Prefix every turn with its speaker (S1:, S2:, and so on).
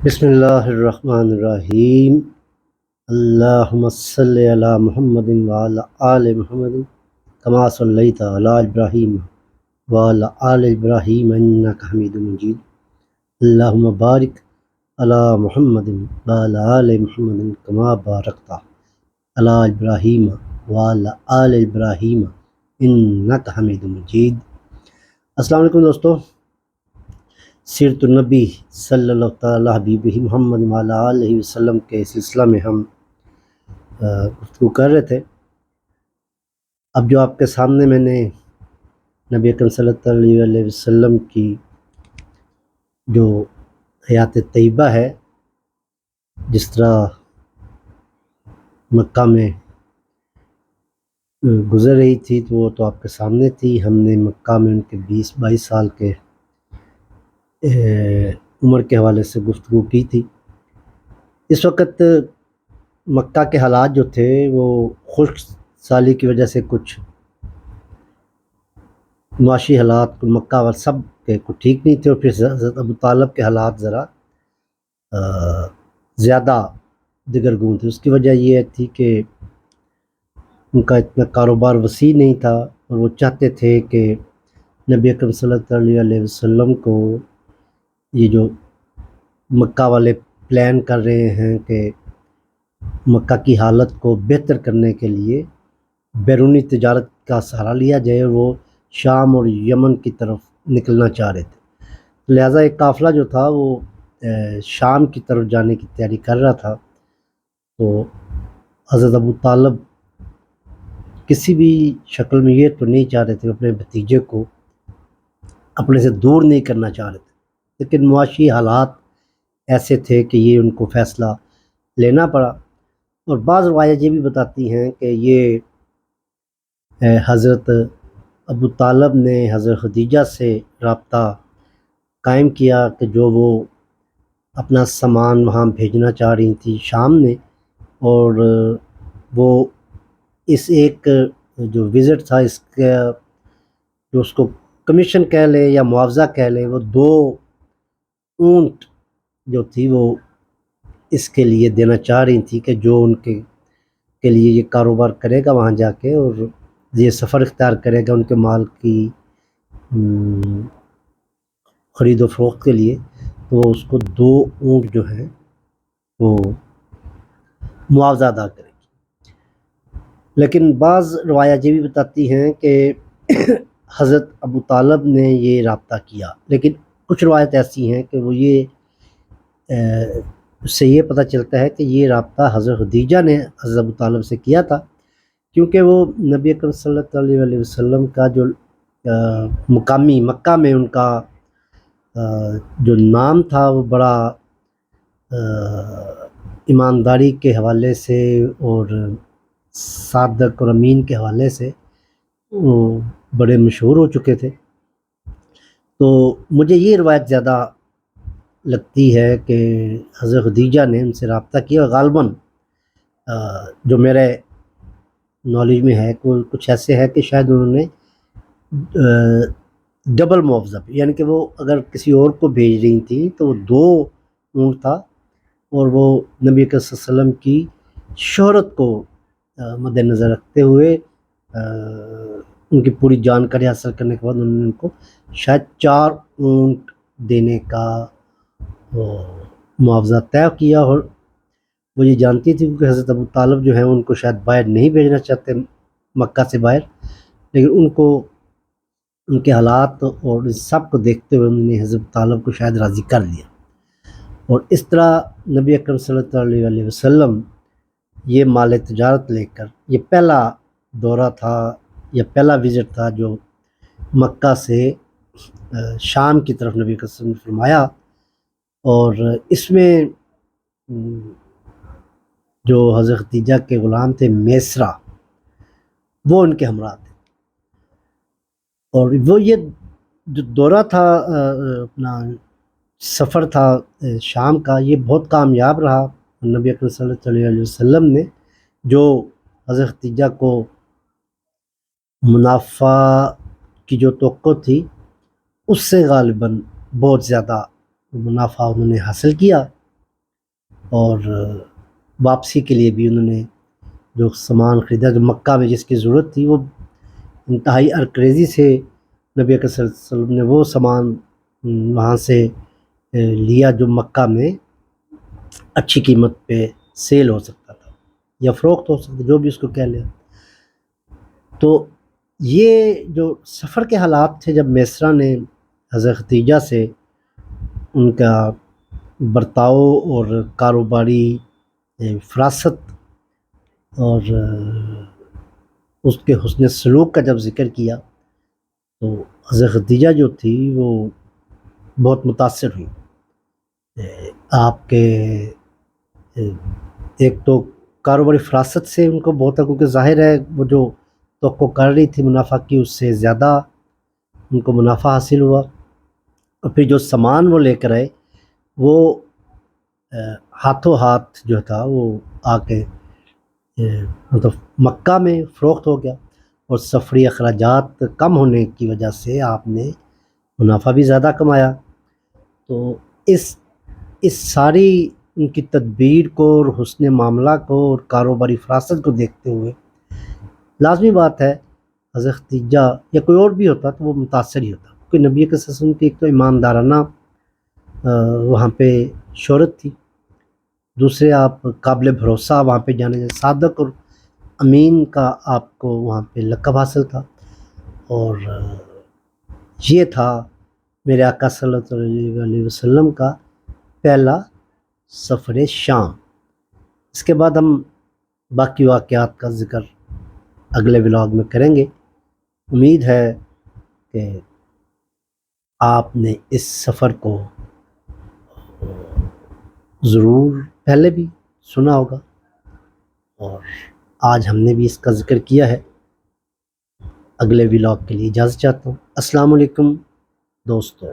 S1: بسم اللہ الرحمن الرحیم۔ اللہم صلی علی محمد وعلی آل محمد کما صلیت علی ابراہیم وعلی آل ابراہیم انک حمید مجید۔ اللہم بارک علی محمد وعلی آل محمد کما بارکت علی ابراہیم وعلی آل ابراہیم انک حمید مجید۔ السلام علیکم دوستو، سیرت النبی صلی اللہ تعالیٰ حبیبہ محمد وعلیٰ علیہ وسلم کے سلسلہ میں ہم گفتگو کر رہے تھے۔ اب جو آپ کے سامنے میں نے نبی اکرم صلی اللہ علیہ وسلم کی جو حیات طیبہ ہے، جس طرح مکہ میں گزر رہی تھی تو وہ تو آپ کے سامنے تھی۔ ہم نے مکہ میں ان کے 20-22 سال کے عمر کے حوالے سے گفتگو کی تھی۔ اس وقت مکہ کے حالات جو تھے وہ خشک سالی کی وجہ سے کچھ معاشی حالات مکہ وال سب کے کچھ ٹھیک نہیں تھے، اور پھر حضرت ابو طالب کے حالات ذرا زیادہ دگرگون تھے۔ اس کی وجہ یہ تھی کہ ان کا اتنا کاروبار وسیع نہیں تھا، اور وہ چاہتے تھے کہ نبی اکرم صلی اللہ علیہ وسلم کو یہ جو مکہ والے پلان کر رہے ہیں کہ مکہ کی حالت کو بہتر کرنے کے لیے بیرونی تجارت کا سہارا لیا جائے، اور وہ شام اور یمن کی طرف نکلنا چاہ رہے تھے۔ لہٰذا ایک قافلہ جو تھا وہ شام کی طرف جانے کی تیاری کر رہا تھا۔ تو حضرت ابو طالب کسی بھی شکل میں یہ تو نہیں چاہ رہے تھے، اپنے بھتیجے کو اپنے سے دور نہیں کرنا چاہ رہے تھے، لیکن معاشی حالات ایسے تھے کہ یہ ان کو فیصلہ لینا پڑا۔ اور بعض روایت یہ بھی بتاتی ہیں کہ یہ حضرت ابو طالب نے حضرت خدیجہ سے رابطہ قائم کیا کہ جو وہ اپنا سامان وہاں بھیجنا چاہ رہی تھی شام میں، اور وہ اس ایک جو وزٹ تھا، اس کا جو اس کو کمیشن کہہ لے یا معاوضہ کہہ لے، وہ 2 اونٹ جو تھی وہ اس کے لیے دینا چاہ رہی تھی کہ جو ان کے لیے یہ کاروبار کرے گا وہاں جا کے، اور یہ سفر اختیار کرے گا ان کے مال کی خرید و فروخت کے لیے، تو اس کو 2 اونٹ جو ہیں وہ معاوضہ ادا کرے گی۔ لیکن بعض روایات یہ بھی بتاتی ہیں کہ حضرت ابو طالب نے یہ رابطہ کیا، لیکن کچھ روایت ایسی ہیں کہ وہ یہ اس سے یہ پتہ چلتا ہے کہ یہ رابطہ حضرت خدیجہ نے حضرت ابو طالب سے کیا تھا، کیونکہ وہ نبی اکرم صلی اللہ علیہ وسلم کا جو مقامی مکہ میں ان کا جو نام تھا وہ بڑا ایمانداری کے حوالے سے اور صادق اور امین کے حوالے سے وہ بڑے مشہور ہو چکے تھے۔ تو مجھے یہ روایت زیادہ لگتی ہے کہ حضرت خدیجہ نے ان سے رابطہ کیا، غالباً جو میرے نالج میں ہے کچھ ایسے ہے کہ شاید انہوں نے ڈبل معاوضہ، یعنی کہ وہ اگر کسی اور کو بھیج رہی تھیں تو وہ 2 اونٹ تھا، اور وہ نبی کریم صلی اللہ علیہ وسلم کی شہرت کو مد نظر رکھتے ہوئے ان کی پوری جانکاری حاصل کرنے کے بعد انہوں نے ان کو شاید 4 اونٹ دینے کا معاوضہ طے کیا۔ اور وہ یہ جانتی تھی کہ حضرت ابو طالب جو ہیں ان کو شاید باہر نہیں بھیجنا چاہتے مکہ سے باہر، لیکن ان کو ان کے حالات اور اس سب کو دیکھتے ہوئے انہوں نے حضرت طالب کو شاید راضی کر لیا، اور اس طرح نبی اکرم صلی اللہ علیہ وسلم یہ مال تجارت لے کر، یہ پہلا دورہ تھا یا پہلا وزٹ تھا جو مکہ سے شام کی طرف نبی اکرم صلی اللہ علیہ وسلم نے فرمایا، اور اس میں جو حضرت خدیجہ کے غلام تھے میسرہ، وہ ان کے ہمراہ تھے، اور وہ یہ جو دورہ تھا اپنا سفر تھا شام کا، یہ بہت کامیاب رہا۔ نبی اکرم صلی اللہ علیہ وسلم نے جو حضرت خدیجہ کو منافع کی جو توقع تھی اس سے غالباً بہت زیادہ منافع انہوں نے حاصل کیا، اور واپسی کے لیے بھی انہوں نے جو سامان خریدا، جو مکہ میں جس کی ضرورت تھی، وہ انتہائی ارکریزی سے نبی اکرم صلی اللہ علیہ وسلم نے وہ سامان وہاں سے لیا جو مکہ میں اچھی قیمت پہ سیل ہو سکتا تھا یا فروخت ہو سکتا، جو بھی اس کو کہہ لیں۔ تو یہ جو سفر کے حالات تھے، جب میسرہ نے حضرت خدیجہ سے ان کا برتاؤ اور کاروباری فراست اور اس کے حسن سلوک کا جب ذکر کیا تو حضرت خدیجہ جو تھی وہ بہت متاثر ہوئی۔ آپ کے ایک تو کاروباری فراست سے ان کو بہت، کیونکہ ظاہر ہے وہ جو توقع کر رہی تھی منافع کی، اس سے زیادہ ان کو منافع حاصل ہوا۔ اور پھر جو سامان وہ لے کر آئے وہ ہاتھوں ہاتھ جو تھا وہ آ کے مطلب مکہ میں فروخت ہو گیا، اور سفری اخراجات کم ہونے کی وجہ سے آپ نے منافع بھی زیادہ کمایا۔ تو اس ساری ان کی تدبیر کو اور حسن معاملہ کو اور کاروباری فراست کو دیکھتے ہوئے لازمی بات ہے حضرت خدیجہ یا کوئی اور بھی ہوتا تو وہ متاثر ہی ہوتا، کیونکہ نبی کے وسلم کی ایک تو ایماندارانہ وہاں پہ شہرت تھی، دوسرے آپ قابل بھروسہ وہاں پہ جانے جائے، صادق اور امین کا آپ کو وہاں پہ لقب حاصل تھا۔ اور یہ تھا میرے آقا صلی اللہ علیہ وسلم کا پہلا سفر شام۔ اس کے بعد ہم باقی واقعات کا ذکر اگلے ولاگ میں کریں گے۔ امید ہے کہ آپ نے اس سفر کو ضرور پہلے بھی سنا ہوگا، اور آج ہم نے بھی اس کا ذکر کیا ہے۔ اگلے ولاگ کے لیے اجازت چاہتا ہوں۔ السلام علیکم دوستو۔